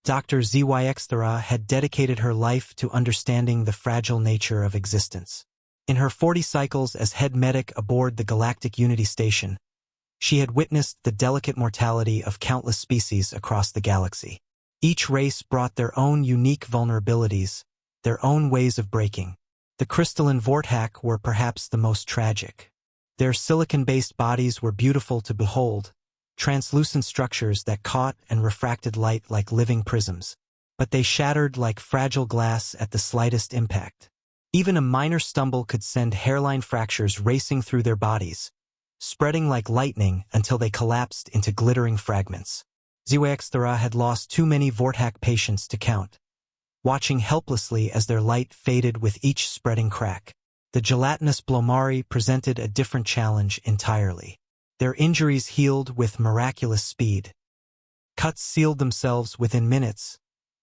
Dr. Zyxthera had dedicated her life to understanding the fragile nature of existence. In her 40 cycles as head medic aboard the Galactic Unity Station, she had witnessed the delicate mortality of countless species across the galaxy. Each race brought their own unique vulnerabilities, their own ways of breaking. The crystalline Vortak were perhaps the most tragic. Their silicon-based bodies were beautiful to behold, translucent structures that caught and refracted light like living prisms. But they shattered like fragile glass at the slightest impact. Even a minor stumble could send hairline fractures racing through their bodies, spreading like lightning until they collapsed into glittering fragments. Zyxthera had lost too many Vortak patients to count, watching helplessly as their light faded with each spreading crack. The gelatinous Blomari presented a different challenge entirely. Their injuries healed with miraculous speed. Cuts sealed themselves within minutes,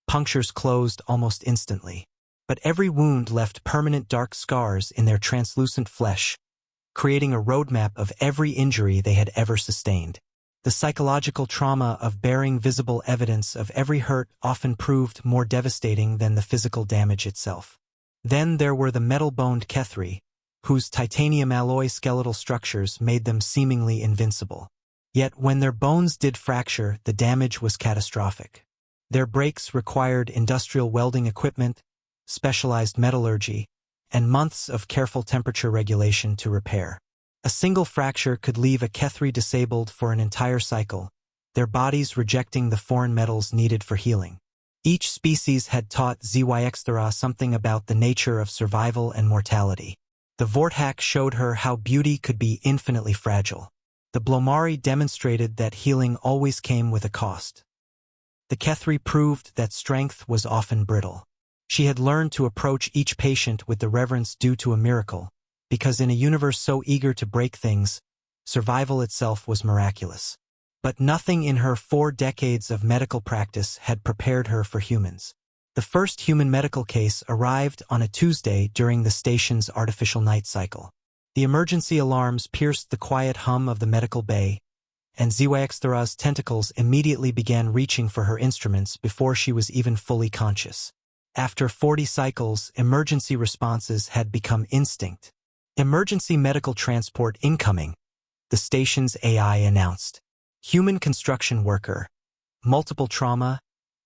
punctures closed almost instantly. But every wound left permanent dark scars in their translucent flesh, creating a roadmap of every injury they had ever sustained. The psychological trauma of bearing visible evidence of every hurt often proved more devastating than the physical damage itself. Then there were the metal-boned Kethri, whose titanium alloy skeletal structures made them seemingly invincible. Yet when their bones did fracture, the damage was catastrophic. Their breaks required industrial welding equipment, specialized metallurgy, and months of careful temperature regulation to repair. A single fracture could leave a Kethri disabled for an entire cycle, their bodies rejecting the foreign metals needed for healing. Each species had taught Zyxthera something about the nature of survival and mortality. The Vortak showed her how beauty could be infinitely fragile. The Blomari demonstrated that healing always came with a cost. The Kethri proved that strength was often brittle. She had learned to approach each patient with the reverence due to a miracle, because in a universe so eager to break things, survival itself was miraculous. But nothing in her 4 decades of medical practice had prepared her for humans. The first human medical case arrived on a Tuesday during the station's artificial night cycle. The emergency alarms pierced the quiet hum of the medical bay, and Zyxthera's tentacles immediately began reaching for her instruments before she was even fully conscious. After 40 cycles, emergency responses had become instinct. Emergency medical transport incoming, the station's AI announced. Human construction worker. Multiple trauma.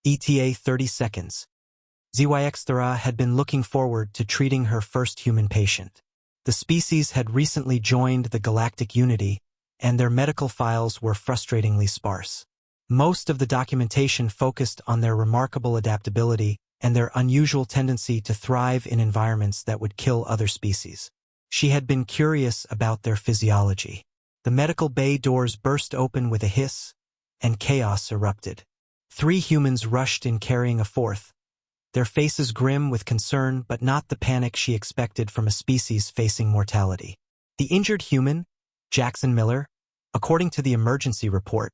ETA 30 seconds. Zyxthera had been looking forward to treating her first human patient. The species had recently joined the Galactic Unity, and their medical files were frustratingly sparse. Most of the documentation focused on their remarkable adaptability and their unusual tendency to thrive in environments that would kill other species. She had been curious about their physiology. The medical bay doors burst open with a hiss, and chaos erupted. 3 humans rushed in carrying a 4th, their faces grim with concern but not the panic she expected from a species facing mortality. The injured human, Jackson Miller, according to the emergency report,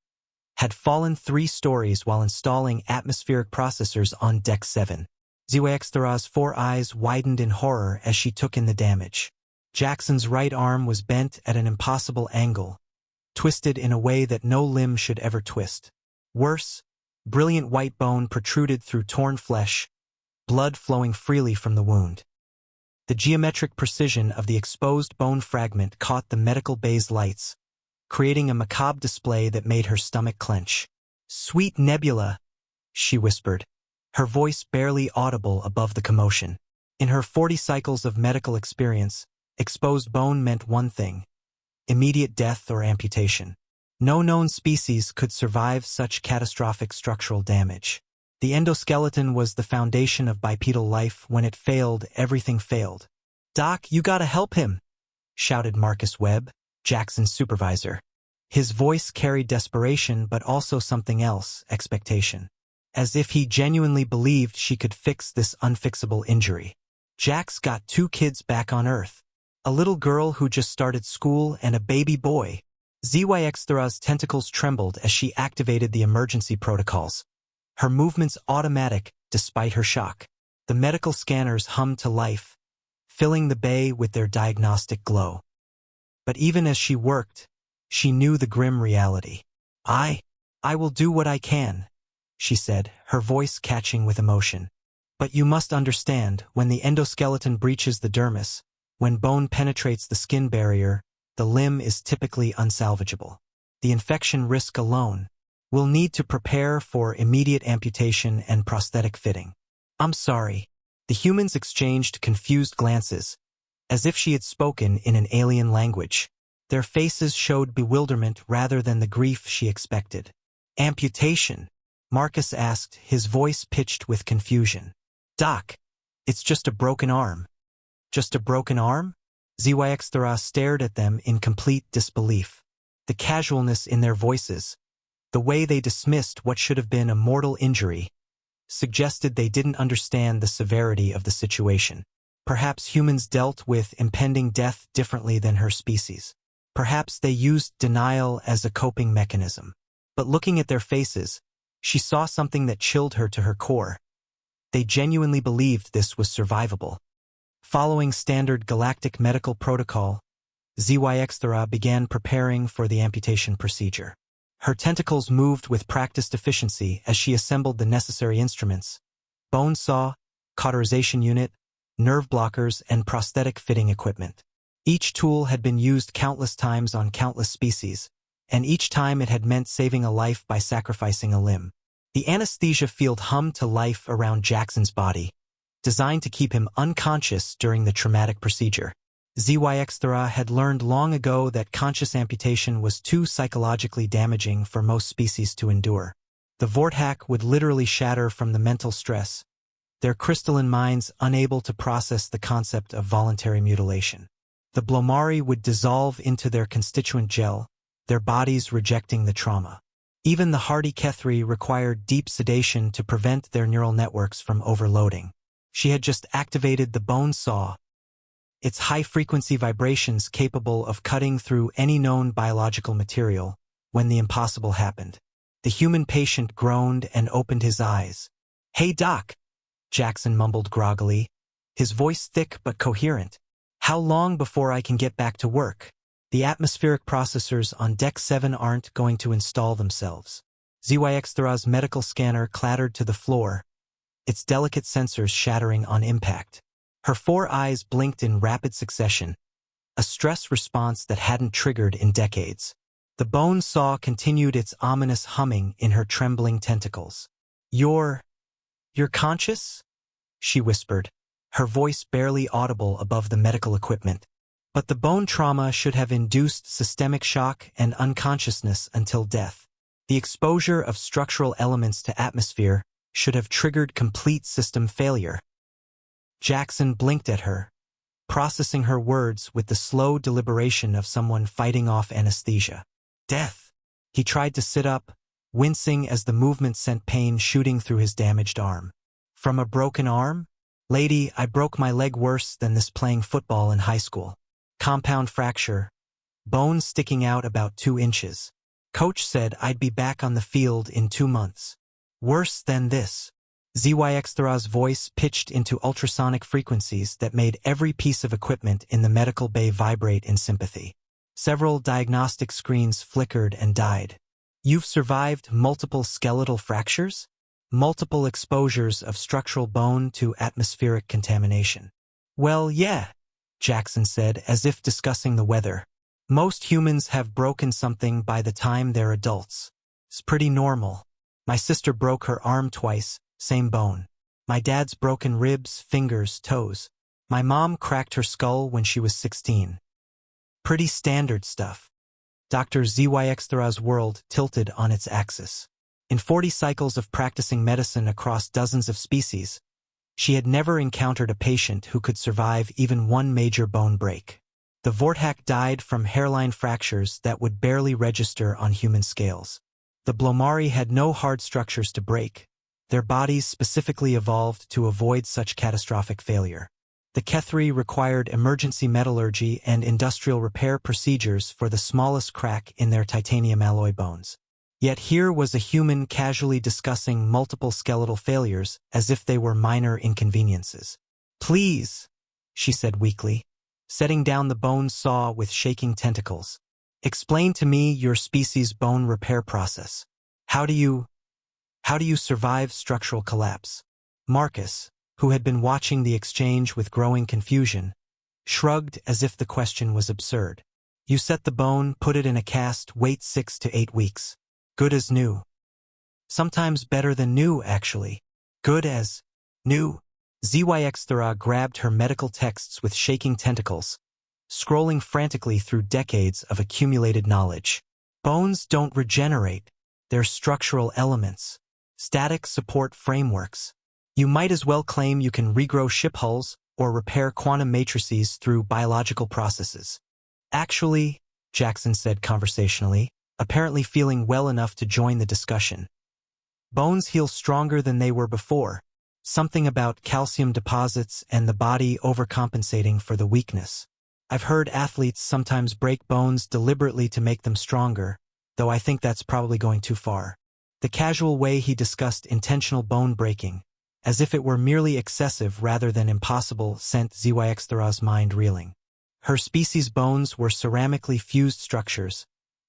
had fallen 3 stories while installing atmospheric processors on Deck 7. Zyxthera's 4 eyes widened in horror as she took in the damage. Jackson's right arm was bent at an impossible angle, twisted in a way that no limb should ever twist. Worse, brilliant white bone protruded through torn flesh, blood flowing freely from the wound. The geometric precision of the exposed bone fragment caught the medical bay's lights, creating a macabre display that made her stomach clench. "Sweet Nebula," she whispered, her voice barely audible above the commotion. In her 40 cycles of medical experience, exposed bone meant one thing: immediate death or amputation. No known species could survive such catastrophic structural damage. The endoskeleton was the foundation of bipedal life. When it failed, everything failed. "Doc, you gotta help him," shouted Marcus Webb, Jackson's supervisor. His voice carried desperation but also something else, expectation. As if he genuinely believed she could fix this unfixable injury. Jack's got 2 kids back on Earth. A little girl who just started school and a baby boy. Zyxthera's tentacles trembled as she activated the emergency protocols. Her movements automatic despite her shock. The medical scanners hummed to life, filling the bay with their diagnostic glow. But even as she worked, she knew the grim reality. I will do what I can," she said, her voice catching with emotion. But you must understand, when the endoskeleton breaches the dermis, when bone penetrates the skin barrier, the limb is typically unsalvageable. The infection risk alone will need to prepare for immediate amputation and prosthetic fitting. I'm sorry. The humans exchanged confused glances, as if she had spoken in an alien language. Their faces showed bewilderment rather than the grief she expected. Amputation? Marcus asked, his voice pitched with confusion. Doc, it's just a broken arm. Just a broken arm? ZYX stared at them in complete disbelief. The casualness in their voices, the way they dismissed what should have been a mortal injury, suggested they didn't understand the severity of the situation. Perhaps humans dealt with impending death differently than her species. Perhaps they used denial as a coping mechanism. But looking at their faces, she saw something that chilled her to her core. They genuinely believed this was survivable. Following standard galactic medical protocol, ZYX began preparing for the amputation procedure. Her tentacles moved with practiced efficiency as she assembled the necessary instruments: bone saw, cauterization unit, nerve blockers, and prosthetic fitting equipment. Each tool had been used countless times on countless species, and each time it had meant saving a life by sacrificing a limb. The anesthesia field hummed to life around Jackson's body, designed to keep him unconscious during the traumatic procedure. ZYX had learned long ago that conscious amputation was too psychologically damaging for most species to endure. The Vorthack would literally shatter from the mental stress, their crystalline minds unable to process the concept of voluntary mutilation. The Blomari would dissolve into their constituent gel, their bodies rejecting the trauma. Even the hardy Kethri required deep sedation to prevent their neural networks from overloading. She had just activated the bone saw, its high-frequency vibrations capable of cutting through any known biological material, when the impossible happened. The human patient groaned and opened his eyes. "Hey, Doc," Jackson mumbled groggily, his voice thick but coherent. "How long before I can get back to work? The atmospheric processors on Deck 7 aren't going to install themselves." ZYX medical scanner clattered to the floor, its delicate sensors shattering on impact. Her 4 eyes blinked in rapid succession, a stress response that hadn't triggered in decades. The bone saw continued its ominous humming in her trembling tentacles. You're conscious?" she whispered, her voice barely audible above the medical equipment. But the bone trauma should have induced systemic shock and unconsciousness until death. The exposure of structural elements to atmosphere should have triggered complete system failure. Jackson blinked at her, processing her words with the slow deliberation of someone fighting off anesthesia. Death. He tried to sit up, wincing as the movement sent pain shooting through his damaged arm. "From a broken arm? Lady, I broke my leg worse than this playing football in high school. Compound fracture, bones sticking out about 2 inches. Coach said I'd be back on the field in 2 months. Worse than this." ZYX voice pitched into ultrasonic frequencies that made every piece of equipment in the medical bay vibrate in sympathy. Several diagnostic screens flickered and died. "You've survived multiple skeletal fractures? Multiple exposures of structural bone to atmospheric contamination." "Well, yeah," Jackson said, as if discussing the weather. "Most humans have broken something by the time they're adults. It's pretty normal. My sister broke her arm twice, same bone. My dad's broken ribs, fingers, toes. My mom cracked her skull when she was 16. Pretty standard stuff." Dr. ZYX world tilted on its axis. In 40 cycles of practicing medicine across dozens of species, she had never encountered a patient who could survive even one major bone break. The Vorthack died from hairline fractures that would barely register on human scales. The Blomari had no hard structures to break. Their bodies specifically evolved to avoid such catastrophic failure. The Kethri required emergency metallurgy and industrial repair procedures for the smallest crack in their titanium alloy bones. Yet here was a human casually discussing multiple skeletal failures as if they were minor inconveniences. "Please," she said weakly, setting down the bone saw with shaking tentacles. "Explain to me your species' bone repair process. How do How do you survive structural collapse? Marcus, who had been watching the exchange with growing confusion, shrugged as if the question was absurd. You set the bone, put it in a cast, wait 6 to 8 weeks. Good as new. Sometimes better than new, actually. Good as new. ZYX grabbed her medical texts with shaking tentacles, scrolling frantically through decades of accumulated knowledge. Bones don't regenerate. They're structural elements. Static support frameworks. You might as well claim you can regrow ship hulls or repair quantum matrices through biological processes. Actually, Jackson said conversationally, apparently feeling well enough to join the discussion. Bones heal stronger than they were before. Something about calcium deposits and the body overcompensating for the weakness. I've heard athletes sometimes break bones deliberately to make them stronger, though I think that's probably going too far. The casual way he discussed intentional bone breaking, as if it were merely excessive rather than impossible, sent ZYX's mind reeling. Her species' bones were ceramically fused structures,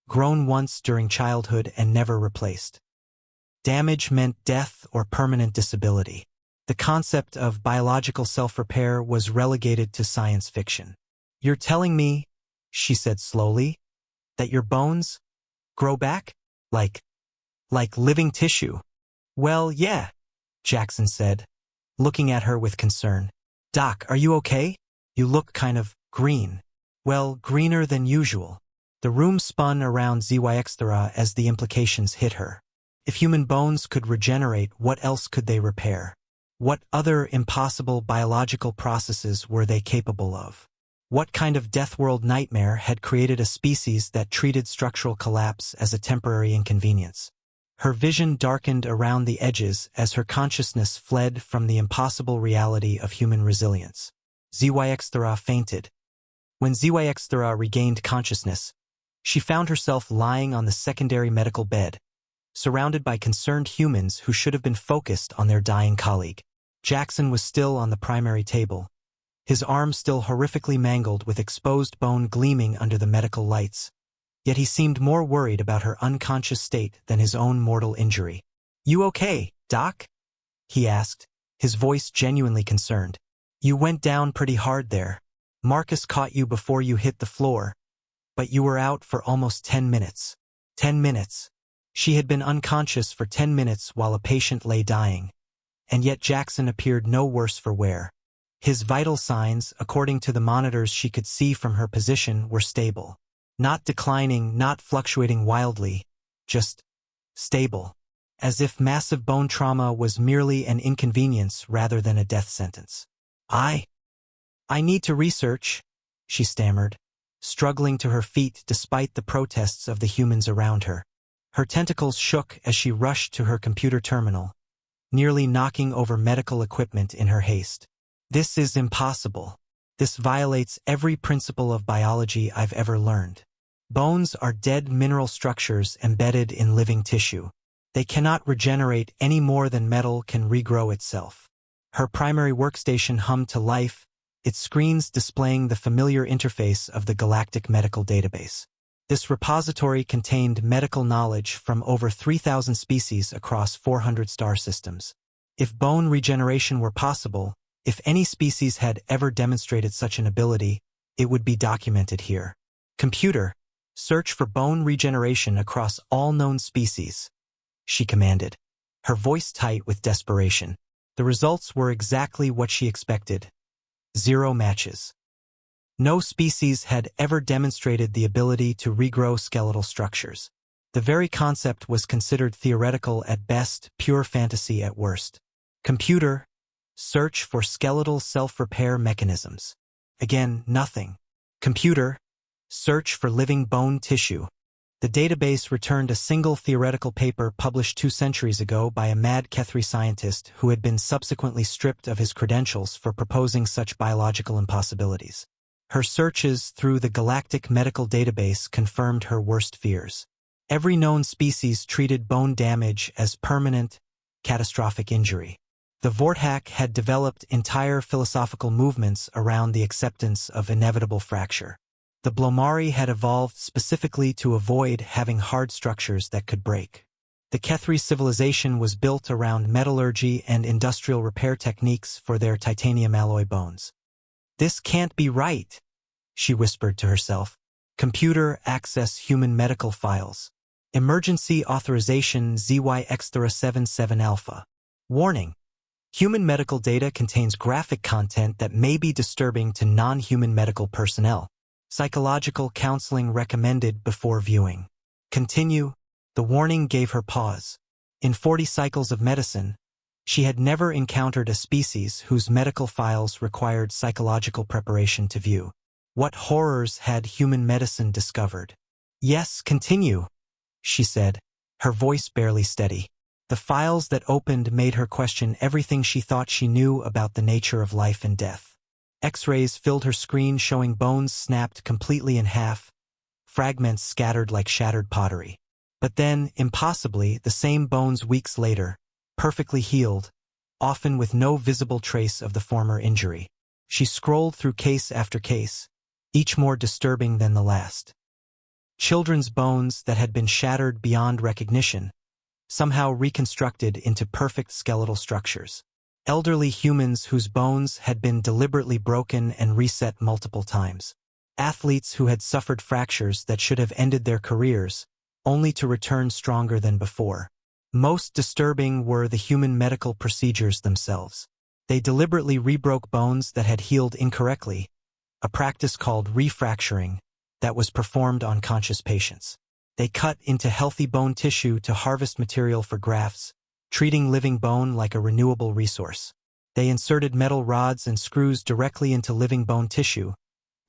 grown once during childhood and never replaced. Damage meant death or permanent disability. The concept of biological self-repair was relegated to science fiction. You're telling me, she said slowly, that your bones grow back? Like living tissue? Well, yeah, Jackson said, looking at her with concern. Doc, are you okay? You look kind of green. Well, greener than usual. The room spun around ZYX as the implications hit her. If human bones could regenerate, what else could they repair? What other impossible biological processes were they capable of? What kind of death-world nightmare had created a species that treated structural collapse as a temporary inconvenience? Her vision darkened around the edges as her consciousness fled from the impossible reality of human resilience. ZYX fainted. When ZYX regained consciousness, she found herself lying on the secondary medical bed, surrounded by concerned humans who should have been focused on their dying colleague. Jackson was still on the primary table, his arm still horrifically mangled with exposed bone gleaming under the medical lights. Yet he seemed more worried about her unconscious state than his own mortal injury. You okay, Doc? He asked, his voice genuinely concerned. You went down pretty hard there. Marcus caught you before you hit the floor, but you were out for almost 10 minutes. 10 minutes. She had been unconscious for 10 minutes while a patient lay dying. And yet Jackson appeared no worse for wear. His vital signs, according to the monitors she could see from her position, were stable. Not declining, not fluctuating wildly, just stable. As if massive bone trauma was merely an inconvenience rather than a death sentence. I need to research, she stammered, struggling to her feet despite the protests of the humans around her. Her tentacles shook as she rushed to her computer terminal, nearly knocking over medical equipment in her haste. This is impossible. This violates every principle of biology I've ever learned. Bones are dead mineral structures embedded in living tissue. They cannot regenerate any more than metal can regrow itself. Her primary workstation hummed to life, its screens displaying the familiar interface of the Galactic Medical Database. This repository contained medical knowledge from over 3,000 species across 400 star systems. If bone regeneration were possible, if any species had ever demonstrated such an ability, it would be documented here. Computer, search for bone regeneration across all known species, she commanded, her voice tight with desperation. The results were exactly what she expected. 0 matches. No species had ever demonstrated the ability to regrow skeletal structures. The very concept was considered theoretical at best, pure fantasy at worst. Computer, search for skeletal self-repair mechanisms. Again, nothing. Computer, search for living bone tissue. The database returned a single theoretical paper published 2 centuries ago by a mad Kethri scientist who had been subsequently stripped of his credentials for proposing such biological impossibilities. Her searches through the Galactic Medical Database confirmed her worst fears. Every known species treated bone damage as permanent, catastrophic injury. The Vorthack had developed entire philosophical movements around the acceptance of inevitable fracture. The Blomari had evolved specifically to avoid having hard structures that could break. The Kethri civilization was built around metallurgy and industrial repair techniques for their titanium alloy bones. "This can't be right," she whispered to herself. "Computer access human medical files. Emergency authorization ZY-X77 Alpha. Warning. Human medical data contains graphic content that may be disturbing to non-human medical personnel. Psychological counseling recommended before viewing. Continue." The warning gave her pause. In 40 cycles of medicine, she had never encountered a species whose medical files required psychological preparation to view. What horrors had human medicine discovered? "Yes, continue," she said, her voice barely steady. The files that opened made her question everything she thought she knew about the nature of life and death. X-rays filled her screen showing bones snapped completely in half, fragments scattered like shattered pottery. But then, impossibly, the same bones weeks later, perfectly healed, often with no visible trace of the former injury. She scrolled through case after case, each more disturbing than the last. Children's bones that had been shattered beyond recognition, somehow reconstructed into perfect skeletal structures. Elderly humans whose bones had been deliberately broken and reset multiple times. Athletes who had suffered fractures that should have ended their careers, only to return stronger than before. Most disturbing were the human medical procedures themselves. They deliberately rebroke bones that had healed incorrectly, a practice called refracturing that was performed on conscious patients. They cut into healthy bone tissue to harvest material for grafts, treating living bone like a renewable resource. They inserted metal rods and screws directly into living bone tissue,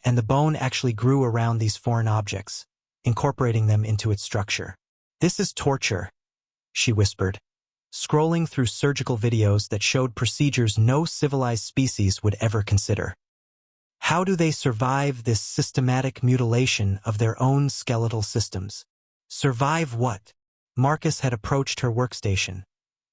and the bone actually grew around these foreign objects, incorporating them into its structure. "This is torture," she whispered, scrolling through surgical videos that showed procedures no civilized species would ever consider. How do they survive this systematic mutilation of their own skeletal systems? Survive what? Marcus had approached her workstation,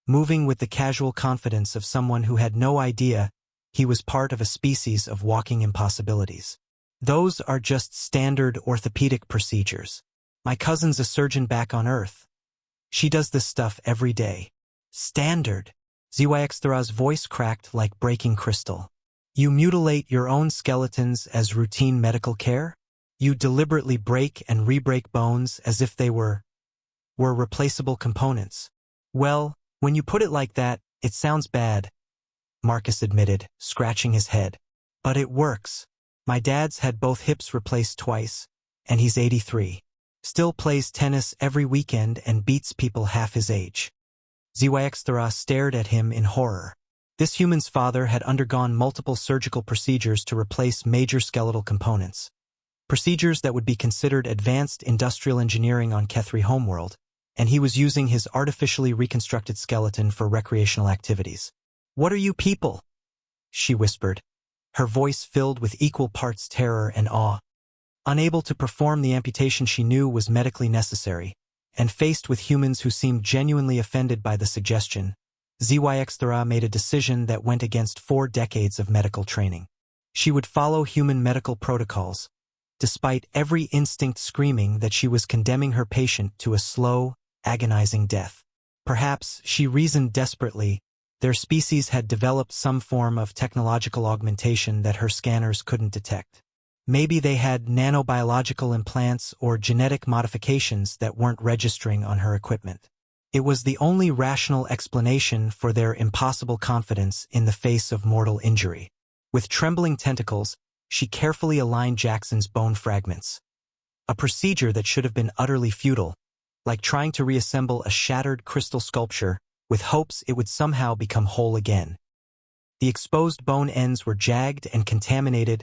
moving with the casual confidence of someone who had no idea he was part of a species of walking impossibilities. "Those are just standard orthopedic procedures. My cousin's a surgeon back on Earth. She does this stuff every day." "Standard?" ZYX's voice cracked like breaking crystal. "You mutilate your own skeletons as routine medical care? You deliberately break and re-break bones as if they were replaceable components." "Well, when you put it like that, it sounds bad," Marcus admitted, scratching his head. "But it works. My dad's had both hips replaced twice, and he's 83. Still plays tennis every weekend and beats people half his age." ZYXthera stared at him in horror. This human's father had undergone multiple surgical procedures to replace major skeletal components. Procedures that would be considered advanced industrial engineering on Kethri homeworld, and he was using his artificially reconstructed skeleton for recreational activities. "What are you people?" she whispered, her voice filled with equal parts terror and awe. Unable to perform the amputation she knew was medically necessary, and faced with humans who seemed genuinely offended by the suggestion, ZYXthera made a decision that went against 4 decades of medical training. She would follow human medical protocols, despite every instinct screaming that she was condemning her patient to a slow, agonizing death. Perhaps, she reasoned desperately, their species had developed some form of technological augmentation that her scanners couldn't detect. Maybe they had nanobiological implants or genetic modifications that weren't registering on her equipment. It was the only rational explanation for their impossible confidence in the face of mortal injury. With trembling tentacles, she carefully aligned Jackson's bone fragments. A procedure that should have been utterly futile, like trying to reassemble a shattered crystal sculpture with hopes it would somehow become whole again. The exposed bone ends were jagged and contaminated,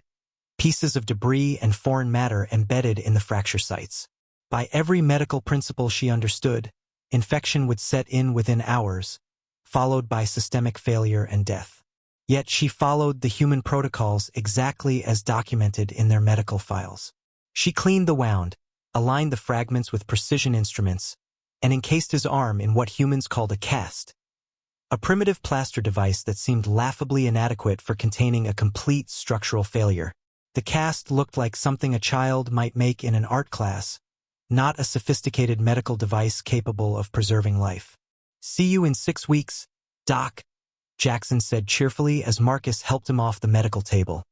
pieces of debris and foreign matter embedded in the fracture sites. By every medical principle she understood, infection would set in within hours, followed by systemic failure and death. Yet she followed the human protocols exactly as documented in their medical files. She cleaned the wound, aligned the fragments with precision instruments, and encased his arm in what humans called a cast, a primitive plaster device that seemed laughably inadequate for containing a complete structural failure. The cast looked like something a child might make in an art class, not a sophisticated medical device capable of preserving life. "See you in 6 weeks, Doc," Jackson said cheerfully as Marcus helped him off the medical table.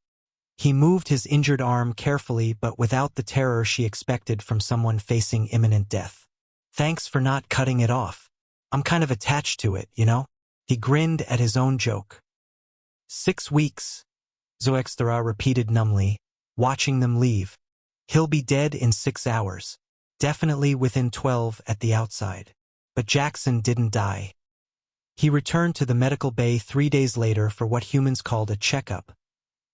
He moved his injured arm carefully but without the terror she expected from someone facing imminent death. "Thanks for not cutting it off. I'm kind of attached to it, you know?" He grinned at his own joke. 6 weeks, Zoextra repeated numbly, watching them leave. "He'll be dead in 6 hours. Definitely within 12 at the outside." But Jackson didn't die. He returned to the medical bay 3 days later for what humans called a checkup,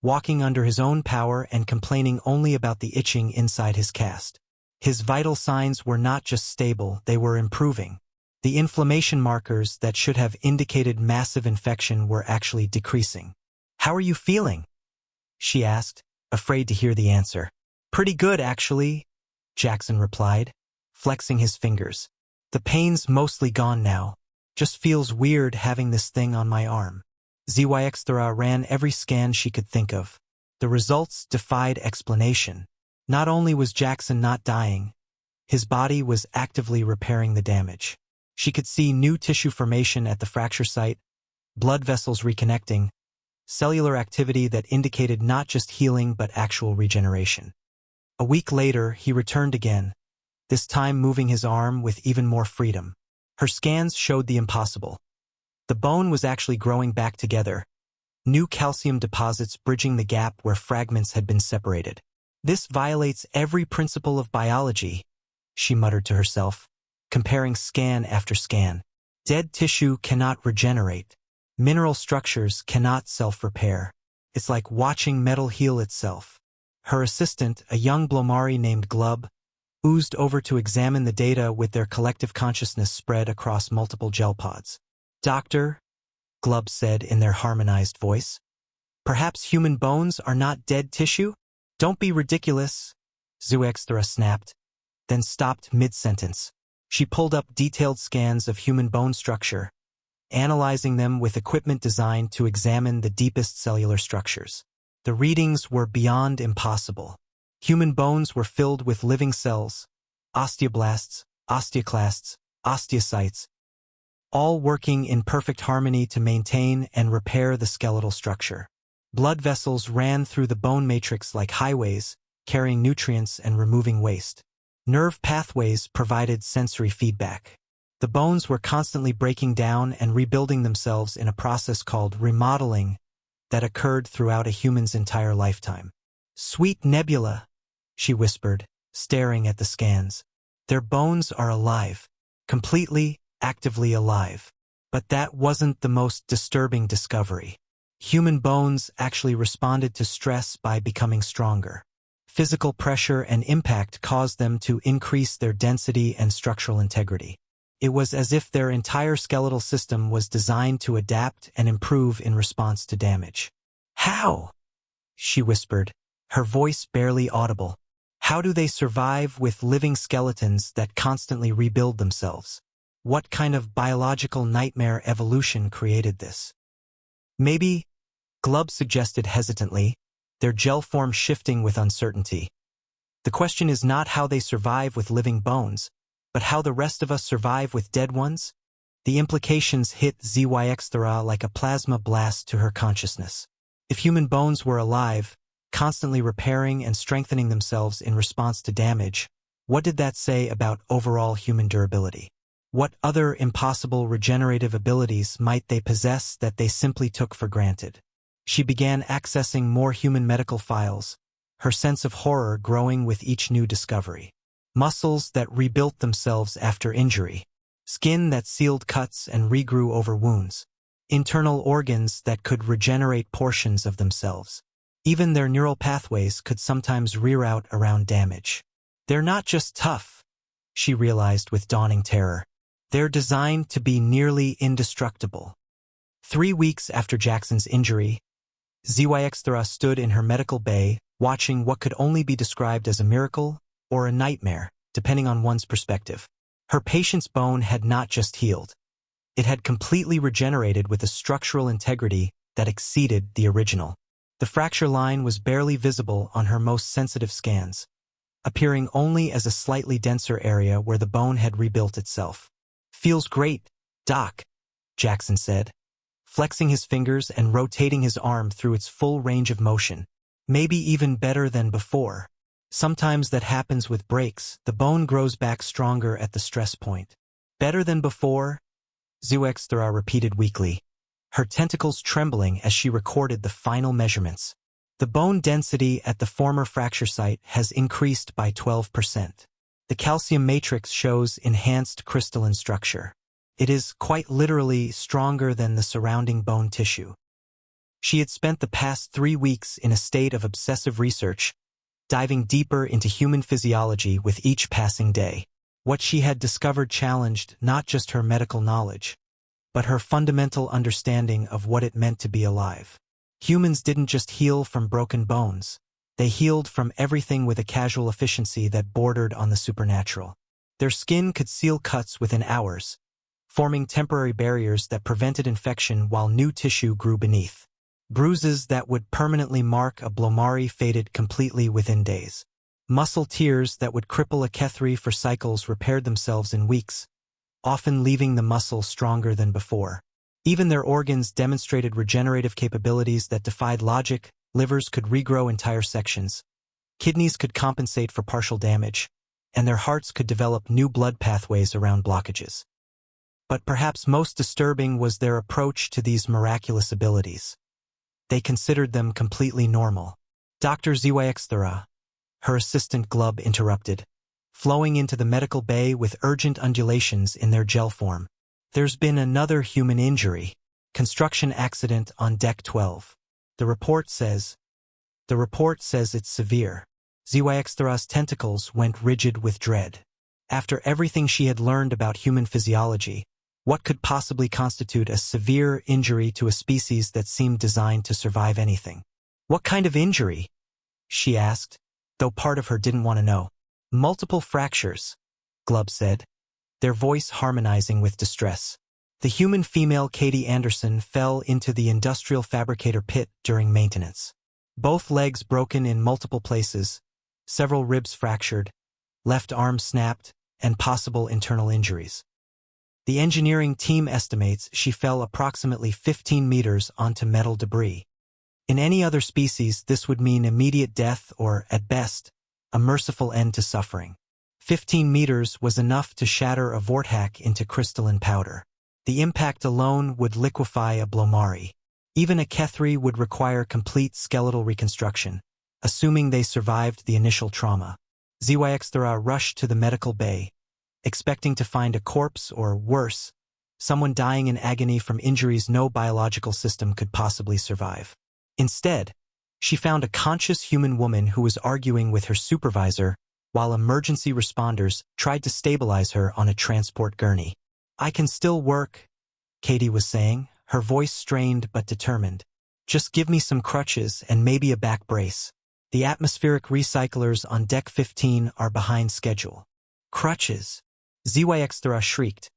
walking under his own power and complaining only about the itching inside his cast. His vital signs were not just stable, they were improving. The inflammation markers that should have indicated massive infection were actually decreasing. "How are you feeling?" she asked, afraid to hear the answer. "Pretty good, actually," Jackson replied, flexing his fingers. "The pain's mostly gone now. Just feels weird having this thing on my arm." Zyxthera ran every scan she could think of. The results defied explanation. Not only was Jackson not dying, his body was actively repairing the damage. She could see new tissue formation at the fracture site, blood vessels reconnecting, cellular activity that indicated not just healing but actual regeneration. A week later, he returned again, this time moving his arm with even more freedom. Her scans showed the impossible. The bone was actually growing back together, new calcium deposits bridging the gap where fragments had been separated. "This violates every principle of biology," she muttered to herself, comparing scan after scan. Dead tissue cannot regenerate. Mineral structures cannot self-repair. It's like watching metal heal itself. Her assistant, a young Blomari named Glub, oozed over to examine the data with their collective consciousness spread across multiple gel pods. "Doctor," Glub said in their harmonized voice, "perhaps human bones are not dead tissue?" "Don't be ridiculous," Zoexthera snapped, then stopped mid-sentence. She pulled up detailed scans of human bone structure, analyzing them with equipment designed to examine the deepest cellular structures. The readings were beyond impossible. Human bones were filled with living cells, osteoblasts, osteoclasts, osteocytes, all working in perfect harmony to maintain and repair the skeletal structure. Blood vessels ran through the bone matrix like highways, carrying nutrients and removing waste. Nerve pathways provided sensory feedback. The bones were constantly breaking down and rebuilding themselves in a process called remodeling that occurred throughout a human's entire lifetime. "Sweet nebula," she whispered, staring at the scans. "Their bones are alive, completely, actively alive." But that wasn't the most disturbing discovery. Human bones actually responded to stress by becoming stronger. Physical pressure and impact caused them to increase their density and structural integrity. It was as if their entire skeletal system was designed to adapt and improve in response to damage. "How?" she whispered, her voice barely audible. "How do they survive with living skeletons that constantly rebuild themselves? What kind of biological nightmare evolution created this?" "Maybe," Glub suggested hesitantly, their gel form shifting with uncertainty. "The question is not how they survive with living bones, but how the rest of us survive with dead ones?" The implications hit Zyxthera like a plasma blast to her consciousness. If human bones were alive, constantly repairing and strengthening themselves in response to damage, what did that say about overall human durability? What other impossible regenerative abilities might they possess that they simply took for granted? She began accessing more human medical files, her sense of horror growing with each new discovery. Muscles that rebuilt themselves after injury, skin that sealed cuts and regrew over wounds, internal organs that could regenerate portions of themselves. Even their neural pathways could sometimes reroute around damage. They're not just tough, she realized with dawning terror. They're designed to be nearly indestructible. 3 weeks after Jackson's injury, Zyxthera stood in her medical bay, watching what could only be described as a miracle or a nightmare, depending on one's perspective. Her patient's bone had not just healed. It had completely regenerated with a structural integrity that exceeded the original. The fracture line was barely visible on her most sensitive scans, appearing only as a slightly denser area where the bone had rebuilt itself. "Feels great, Doc," Jackson said, flexing his fingers and rotating his arm through its full range of motion. "Maybe even better than before. Sometimes that happens with breaks. The bone grows back stronger at the stress point." "Better than before?" Zuexthra repeated weakly, her tentacles trembling as she recorded the final measurements. "The bone density at the former fracture site has increased by 12%. The calcium matrix shows enhanced crystalline structure. It is quite literally stronger than the surrounding bone tissue." She had spent the past 3 weeks in a state of obsessive research, diving deeper into human physiology with each passing day. What she had discovered challenged not just her medical knowledge, but her fundamental understanding of what it meant to be alive. Humans didn't just heal from broken bones. They healed from everything with a casual efficiency that bordered on the supernatural. Their skin could seal cuts within hours, forming temporary barriers that prevented infection while new tissue grew beneath. Bruises that would permanently mark a blomari faded completely within days. Muscle tears that would cripple a Kethri for cycles repaired themselves in weeks, often leaving the muscle stronger than before. Even their organs demonstrated regenerative capabilities that defied logic. Livers could regrow entire sections, kidneys could compensate for partial damage, and their hearts could develop new blood pathways around blockages. But perhaps most disturbing was their approach to these miraculous abilities. They considered them completely normal. "Dr. Zyexthera," her assistant Glub interrupted, flowing into the medical bay with urgent undulations in their gel form. "There's been another human injury. Construction accident on Deck 12. The report says it's severe." Zyexthera's tentacles went rigid with dread. After everything she had learned about human physiology, what could possibly constitute a severe injury to a species that seemed designed to survive anything? "What kind of injury?" she asked, though part of her didn't want to know. "Multiple fractures," Glub said, their voice harmonizing with distress. "The human female Katie Anderson fell into the industrial fabricator pit during maintenance. Both legs broken in multiple places, several ribs fractured, left arm snapped, and possible internal injuries. The engineering team estimates she fell approximately 15 meters onto metal debris. In any other species, this would mean immediate death or, at best, a merciful end to suffering. 15 meters was enough to shatter a vorthack into crystalline powder. The impact alone would liquefy a blomari. Even a Kethri would require complete skeletal reconstruction, assuming they survived the initial trauma. Zyexthera rushed to the medical bay, expecting to find a corpse or, worse, someone dying in agony from injuries no biological system could possibly survive. Instead, she found a conscious human woman who was arguing with her supervisor while emergency responders tried to stabilize her on a transport gurney. "I can still work," Katie was saying, her voice strained but determined. "Just give me some crutches and maybe a back brace. The atmospheric recyclers on Deck 15 are behind schedule." "Crutches?" Zyexthera shrieked,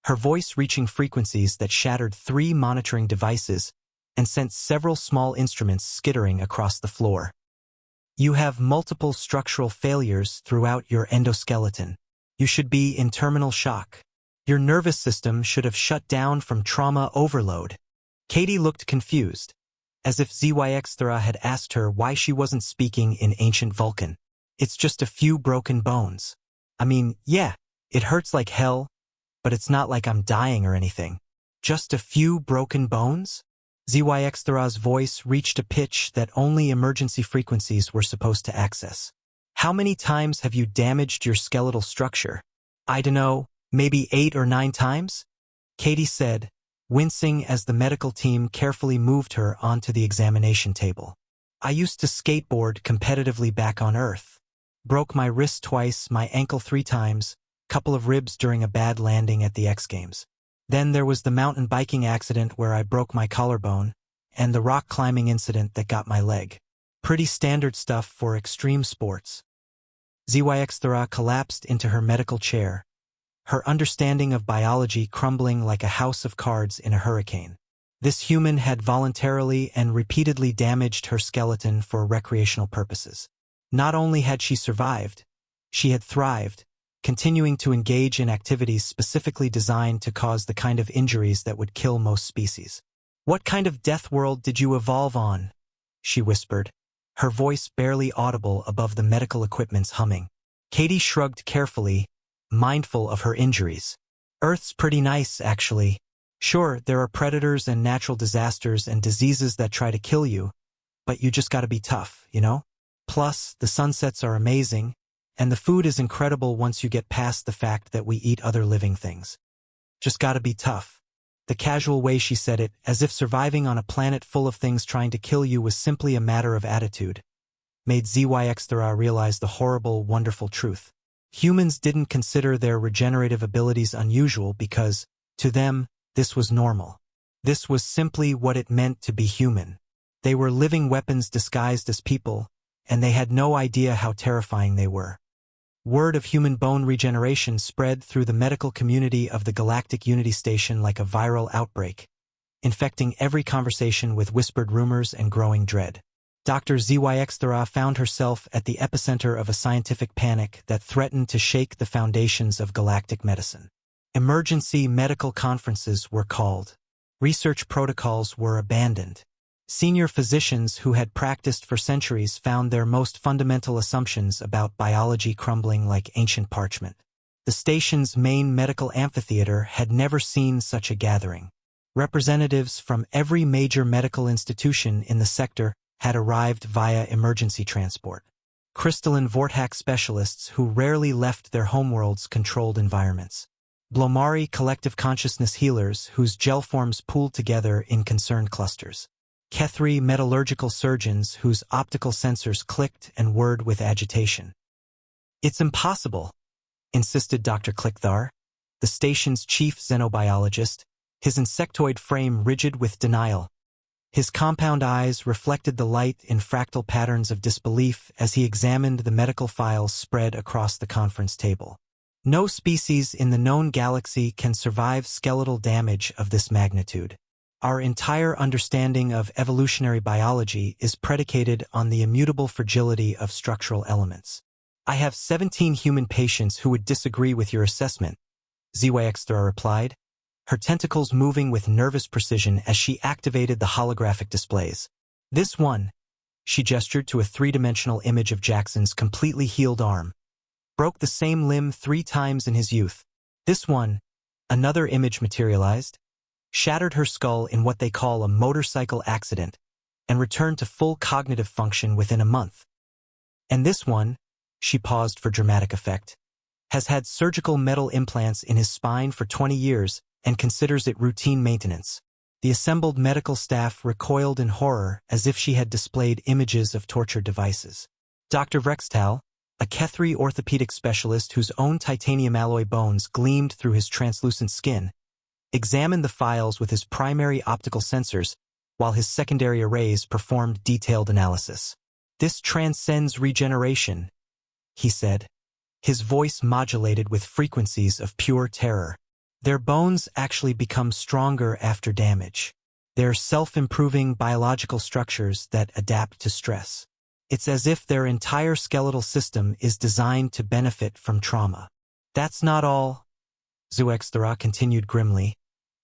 her voice reaching frequencies that shattered 3 monitoring devices and sent several small instruments skittering across the floor. "You have multiple structural failures throughout your endoskeleton. You should be in terminal shock. Your nervous system should have shut down from trauma overload." Katie looked confused, as if Zyexthera had asked her why she wasn't speaking in ancient Vulcan. "It's just a few broken bones. I mean, yeah, it hurts like hell, but it's not like I'm dying or anything." "Just a few broken bones?" Zyexthera's voice reached a pitch that only emergency frequencies were supposed to access. "How many times have you damaged your skeletal structure?" "I dunno, maybe 8 or 9 times?" Katie said, wincing as the medical team carefully moved her onto the examination table. "I used to skateboard competitively back on Earth. Broke my wrist twice, my ankle 3 times, couple of ribs during a bad landing at the X Games. Then there was the mountain biking accident where I broke my collarbone, and the rock climbing incident that got my leg. Pretty standard stuff for extreme sports." Zyexthera collapsed into her medical chair, her understanding of biology crumbling like a house of cards in a hurricane. This human had voluntarily and repeatedly damaged her skeleton for recreational purposes. Not only had she survived, She had thrived, continuing to engage in activities specifically designed to cause the kind of injuries that would kill most species. "What kind of death world did you evolve on?" she whispered, her voice barely audible above the medical equipment's humming. Katie shrugged carefully, mindful of her injuries. "Earth's pretty nice, actually. Sure, there are predators and natural disasters and diseases that try to kill you, but you just gotta be tough, you know? Plus, the sunsets are amazing, and the food is incredible once you get past the fact that we eat other living things. Just gotta be tough." The casual way she said it, as if surviving on a planet full of things trying to kill you was simply a matter of attitude, made ZYX realize the horrible, wonderful truth. Humans didn't consider their regenerative abilities unusual because, to them, this was normal. This was simply what it meant to be human. They were living weapons disguised as people, and they had no idea how terrifying they were. Word of human bone regeneration spread through the medical community of the Galactic Unity Station like a viral outbreak, infecting every conversation with whispered rumors and growing dread. Dr. ZYX found herself at the epicenter of a scientific panic that threatened to shake the foundations of galactic medicine. Emergency medical conferences were called. Research protocols were abandoned. Senior physicians who had practiced for centuries found their most fundamental assumptions about biology crumbling like ancient parchment. The station's main medical amphitheater had never seen such a gathering. Representatives from every major medical institution in the sector had arrived via emergency transport. Crystalline Vortax specialists who rarely left their homeworlds controlled environments. Blomari collective consciousness healers whose gel forms pooled together in concerned clusters. Kethri metallurgical surgeons whose optical sensors clicked and whirred with agitation. "It's impossible," insisted Dr. Klickthar, the station's chief xenobiologist, his insectoid frame rigid with denial. His compound eyes reflected the light in fractal patterns of disbelief as he examined the medical files spread across the conference table. "No species in the known galaxy can survive skeletal damage of this magnitude. Our entire understanding of evolutionary biology is predicated on the immutable fragility of structural elements. I have 17 human patients who would disagree with your assessment," ZYX replied, her tentacles moving with nervous precision as she activated the holographic displays. "This one," she gestured to a three-dimensional image of Jackson's completely healed arm, "broke the same limb 3 times in his youth. This one," another image materialized, "shattered her skull in what they call a motorcycle accident and returned to full cognitive function within a month. And this one," she paused for dramatic effect, "has had surgical metal implants in his spine for 20 years and considers it routine maintenance." The assembled medical staff recoiled in horror as if she had displayed images of torture devices. Dr. Vrextal, a Kethri orthopedic specialist whose own titanium alloy bones gleamed through his translucent skin, examined the files with his primary optical sensors while his secondary arrays performed detailed analysis. "This transcends regeneration," he said, his voice modulated with frequencies of pure terror. "Their bones actually become stronger after damage. They're self-improving biological structures that adapt to stress. It's as if their entire skeletal system is designed to benefit from trauma." "That's not all," ZYX continued grimly,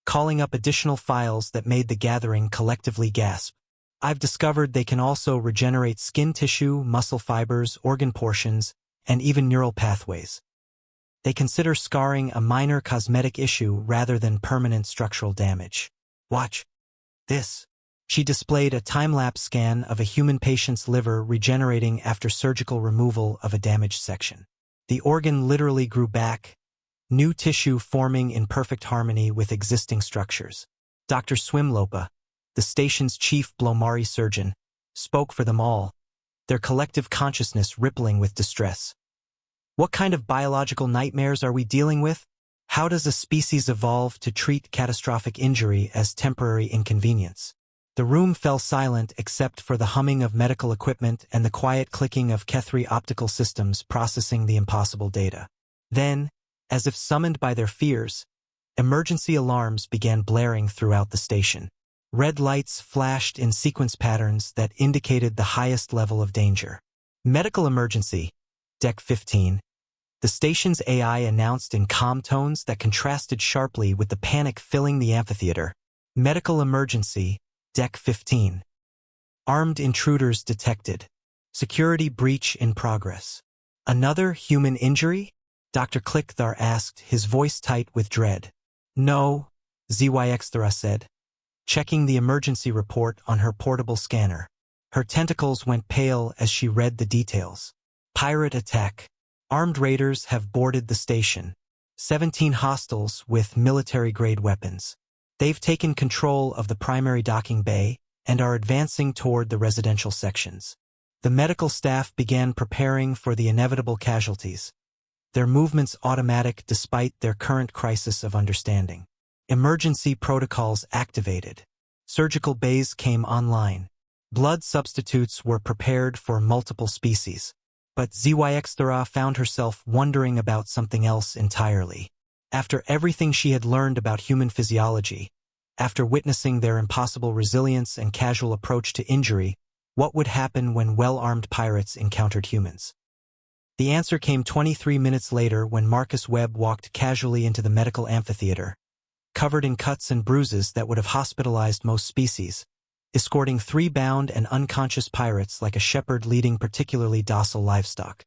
calling up additional files that made the gathering collectively gasp. "I've discovered they can also regenerate skin tissue, muscle fibers, organ portions, and even neural pathways. They consider scarring a minor cosmetic issue rather than permanent structural damage. Watch this." She displayed a time-lapse scan of a human patient's liver regenerating after surgical removal of a damaged section. The organ literally grew back, new tissue forming in perfect harmony with existing structures. Dr. Swimlopa, the station's chief Blomari surgeon, spoke for them all, their collective consciousness rippling with distress. "What kind of biological nightmares are we dealing with? How does a species evolve to treat catastrophic injury as temporary inconvenience?" The room fell silent except for the humming of medical equipment and the quiet clicking of Kethri optical systems processing the impossible data. Then, as if summoned by their fears, emergency alarms began blaring throughout the station. Red lights flashed in sequence patterns that indicated the highest level of danger. "Medical emergency, Deck 15, The station's AI announced in calm tones that contrasted sharply with the panic filling the amphitheater. Medical emergency, Deck 15. Armed intruders detected. Security breach in progress. Another human injury? Dr. Klickthar asked, his voice tight with dread. No, ZYXthra said, checking the emergency report on her portable scanner. Her tentacles went pale as she read the details. Pirate attack. Armed raiders have boarded the station. 17 hostiles with military-grade weapons. They've taken control of the primary docking bay and are advancing toward the residential sections. The medical staff began preparing for the inevitable casualties. Their movements automatic despite their current crisis of understanding. Emergency protocols activated. Surgical bays came online. Blood substitutes were prepared for multiple species. But ZYXthra found herself wondering about something else entirely. After everything she had learned about human physiology, after witnessing their impossible resilience and casual approach to injury, what would happen when well-armed pirates encountered humans? The answer came 23 minutes later when Marcus Webb walked casually into the medical amphitheater, covered in cuts and bruises that would have hospitalized most species, escorting 3 bound and unconscious pirates like a shepherd leading particularly docile livestock.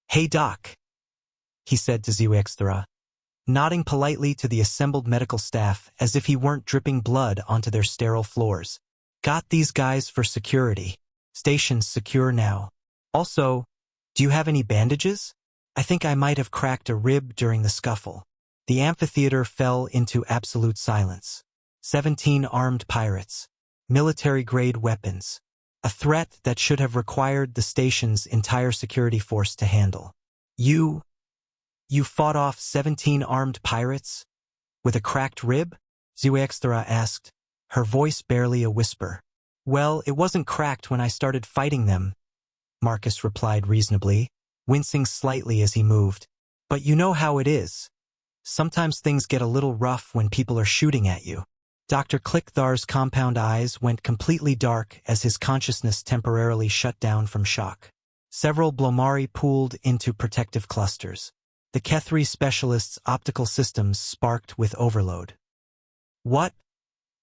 "Hey, Doc," he said to ZYXthra, nodding politely to the assembled medical staff as if he weren't dripping blood onto their sterile floors. "Got these guys for security. Station's secure now. Also, do you have any bandages? I think I might have cracked a rib during the scuffle." The amphitheater fell into absolute silence. 17 armed pirates. Military-grade weapons. A threat that should have required the station's entire security force to handle. You fought off 17 armed pirates? With a cracked rib? ZYXthra asked, her voice barely a whisper. "Well, it wasn't cracked when I started fighting them," Marcus replied reasonably, wincing slightly as he moved. "But you know how it is. Sometimes things get a little rough when people are shooting at you." Dr. Klikthar's compound eyes went completely dark as his consciousness temporarily shut down from shock. Several Blomari pooled into protective clusters. The Kethri specialist's optical systems sparked with overload. "What?"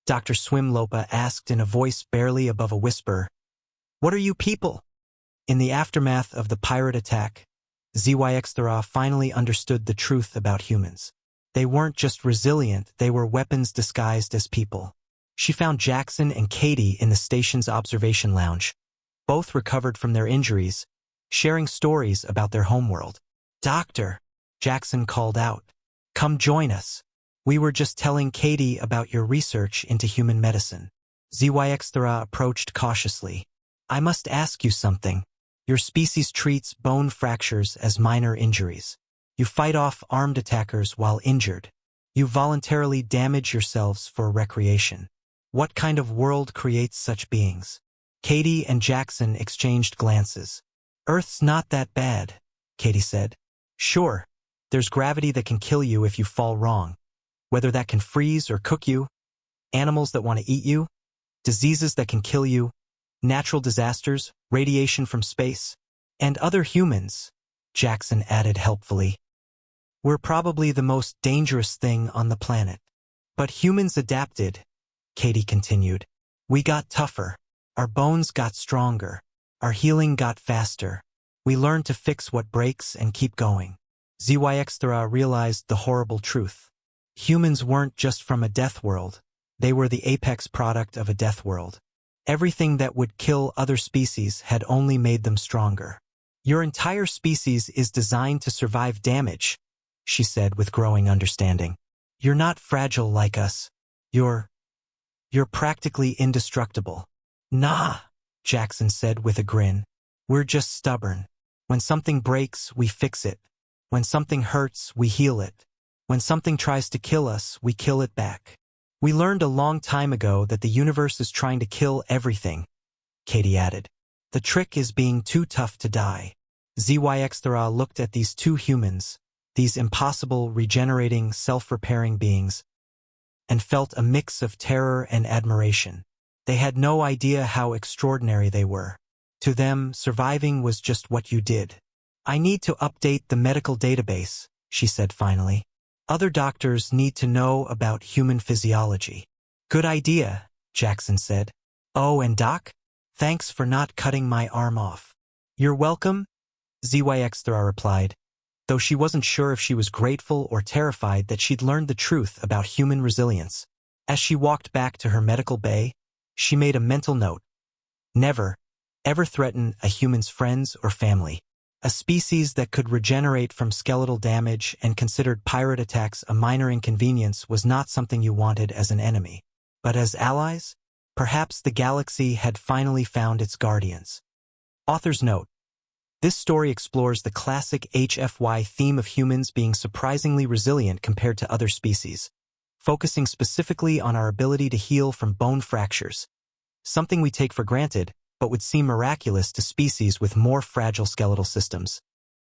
Dr. Swimlopa asked in a voice barely above a whisper. "What are you people?" In the aftermath of the pirate attack, ZYXthra finally understood the truth about humans. They weren't just resilient, they were weapons disguised as people. She found Jackson and Katie in the station's observation lounge. Both recovered from their injuries, sharing stories about their homeworld. "Doctor," Jackson called out, "come join us. We were just telling Katie about your research into human medicine." ZYXthra approached cautiously. "I must ask you something. Your species treats bone fractures as minor injuries. You fight off armed attackers while injured. You voluntarily damage yourselves for recreation. What kind of world creates such beings?" Katie and Jackson exchanged glances. "Earth's not that bad," Katie said. "Sure, there's gravity that can kill you if you fall wrong. Whether that can freeze or cook you, animals that want to eat you, diseases that can kill you, natural disasters, radiation from space, and other humans," Jackson added helpfully. "We're probably the most dangerous thing on the planet. But humans adapted," Katie continued. "We got tougher. Our bones got stronger. Our healing got faster. We learned to fix what breaks and keep going." ZYXthra realized the horrible truth. Humans weren't just from a death world. They were the apex product of a death world. Everything that would kill other species had only made them stronger. "Your entire species is designed to survive damage," she said with growing understanding. "You're not fragile like us. You're practically indestructible." "Nah," Jackson said with a grin. "We're just stubborn. When something breaks, we fix it. When something hurts, we heal it. When something tries to kill us, we kill it back. We learned a long time ago that the universe is trying to kill everything," Katie added. "The trick is being too tough to die." ZYXthra looked at these two humans, these impossible, regenerating, self-repairing beings, and felt a mix of terror and admiration. They had no idea how extraordinary they were. To them, surviving was just what you did. I need to update the medical database, she said finally. Other doctors need to know about human physiology. Good idea, Jackson said. Oh, and Doc? Thanks for not cutting my arm off. You're welcome, ZYXthra replied, though she wasn't sure if she was grateful or terrified that she'd learned the truth about human resilience. As she walked back to her medical bay, she made a mental note. Never, ever threaten a human's friends or family. A species that could regenerate from skeletal damage and considered pirate attacks a minor inconvenience was not something you wanted as an enemy. But as allies, perhaps the galaxy had finally found its guardians. Author's note. This story explores the classic HFY theme of humans being surprisingly resilient compared to other species, focusing specifically on our ability to heal from bone fractures, something we take for granted but would seem miraculous to species with more fragile skeletal systems.